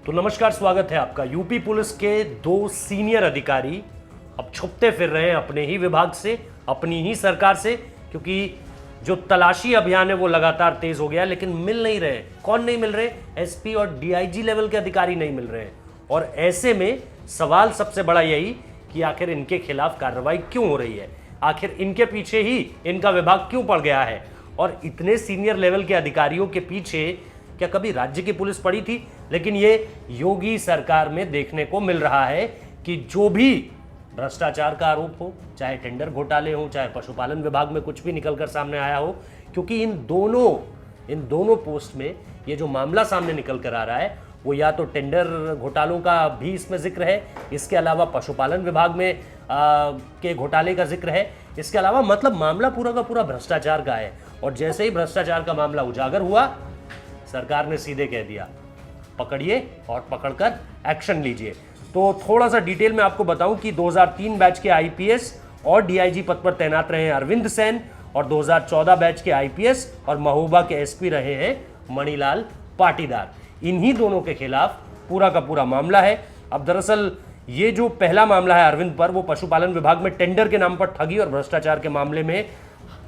तो नमस्कार, स्वागत है आपका। यूपी पुलिस के दो सीनियर अधिकारी अब छुपते फिर रहे हैं अपने ही विभाग से, अपनी ही सरकार से, क्योंकि जो तलाशी अभियान है वो लगातार तेज हो गया, लेकिन मिल नहीं रहे। कौन नहीं मिल रहे? एसपी और डीआईजी लेवल के अधिकारी नहीं मिल रहे हैं। और ऐसे में सवाल सबसे बड़ा यही कि आखिर इनके खिलाफ कार्रवाई क्यों हो रही है, आखिर इनके पीछे ही इनका विभाग क्यों पड़ गया है। और इतने सीनियर लेवल के अधिकारियों के पीछे क्या कभी राज्य की पुलिस पड़ी थी? लेकिन ये योगी सरकार में देखने को मिल रहा है कि जो भी भ्रष्टाचार का आरोप हो, चाहे टेंडर घोटाले हो, चाहे पशुपालन विभाग में कुछ भी निकलकर सामने आया हो, क्योंकि इन दोनों पोस्ट में ये जो मामला सामने निकल कर आ रहा है वो या तो टेंडर घोटालों का भी इसमें जिक्र है, इसके अलावा पशुपालन विभाग में के घोटाले का जिक्र है, इसके अलावा मतलब मामला पूरा का पूरा भ्रष्टाचार का है। और जैसे ही भ्रष्टाचार का मामला उजागर हुआ, सरकार ने सीधे कह दिया पकड़िए और पकड़कर एक्शन लीजिए। तो थोड़ा सा डिटेल में आपको बताऊं कि 2003 बैच के आईपीएस और डीआईजी पद पर तैनात रहे हैं अरविंद सेन, और 2014 बैच के आईपीएस और महोबा के एसपी रहे हैं मणिलाल पाटीदार। इन्हीं दोनों के खिलाफ पूरा का पूरा मामला है। अब दरअसल ये जो पहला मामला है अरविंद पर, वो पशुपालन विभाग में टेंडर के नाम पर ठगी और भ्रष्टाचार के मामले में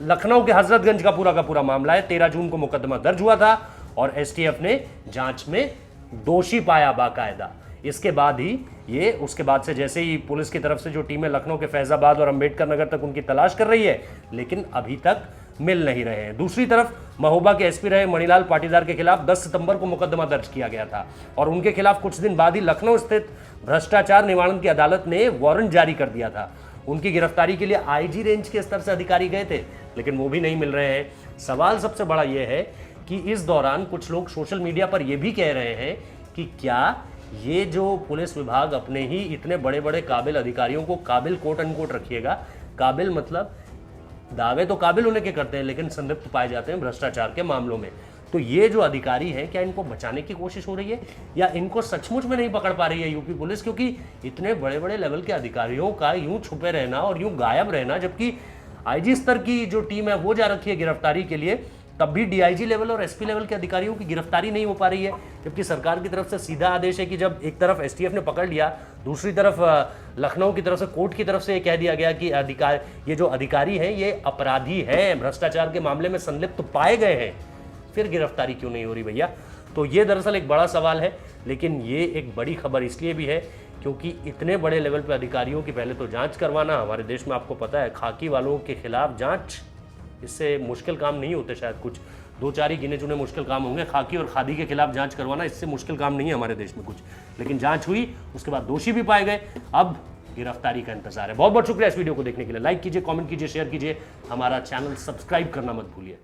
लखनऊ के हजरतगंज का पूरा मामला है। 13 जून को मुकदमा दर्ज हुआ था और एसटीएफ ने जांच में दोषी पाया बाकायदा। इसके बाद ही उसके बाद से जैसे ही पुलिस की तरफ से जो टीमें लखनऊ के फैजाबाद और अंबेडकर नगर तक उनकी तलाश कर रही है, लेकिन अभी तक मिल नहीं रहे हैं। दूसरी तरफ महोबा के एसपी रहे मणिलाल पाटीदार के खिलाफ 10 सितंबर को मुकदमा दर्ज किया गया था और उनके खिलाफ कुछ दिन बाद ही लखनऊ स्थित भ्रष्टाचार निवारण की अदालत ने वारंट जारी कर दिया था। उनकी गिरफ्तारी के लिए आईजी रेंज के स्तर से अधिकारी गए थे, लेकिन वो भी नहीं मिल रहे हैं। सवाल सबसे बड़ा यह है कि इस दौरान कुछ लोग सोशल मीडिया पर यह भी कह रहे हैं कि क्या ये जो पुलिस विभाग अपने ही इतने बड़े बड़े काबिल अधिकारियों को काबिल कोट अनकोट रखिएगा, काबिल मतलब दावे तो काबिल होने के करते हैं, लेकिन संलिप्त पाए जाते हैं भ्रष्टाचार के मामलों में। तो ये जो अधिकारी हैं, क्या इनको बचाने की कोशिश हो रही है या इनको सचमुच में नहीं पकड़ पा रही है यूपी पुलिस? क्योंकि इतने बड़े बड़े लेवल के अधिकारियों का यूं छुपे रहना और यूं गायब रहना, जबकि आईजी स्तर की जो टीम है वो जा रखी है गिरफ्तारी के लिए, तब भी डीआईजी लेवल और एसपी लेवल के अधिकारियों की गिरफ्तारी नहीं हो पा रही है। जबकि सरकार की तरफ से सीधा आदेश है कि जब एक तरफ एसटीएफ ने पकड़ लिया, दूसरी तरफ लखनऊ की तरफ से कोर्ट की तरफ से ये कह दिया गया कि ये जो अधिकारी हैं ये अपराधी हैं, भ्रष्टाचार के मामले में संलिप्त पाए गए हैं, फिर गिरफ्तारी क्यों नहीं हो रही भैया? तो ये दरअसल एक बड़ा सवाल है। लेकिन ये एक बड़ी खबर इसलिए भी है क्योंकि इतने बड़े लेवल पे अधिकारियों की पहले तो जांच करवाना, हमारे देश में आपको पता है खाकी वालों के खिलाफ जांच, इससे मुश्किल काम नहीं होते। शायद कुछ 2-4 ही गिने चुने मुश्किल काम होंगे। खाकी और खादी के खिलाफ जांच करवाना, इससे मुश्किल काम नहीं है हमारे देश में कुछ। लेकिन जांच हुई, उसके बाद दोषी भी पाए गए, अब गिरफ्तारी का इंतजार है। बहुत बहुत शुक्रिया इस वीडियो को देखने के लिए। लाइक कीजिए, कमेंट कीजिए, शेयर कीजिए, हमारा चैनल सब्सक्राइब करना मत भूलिए।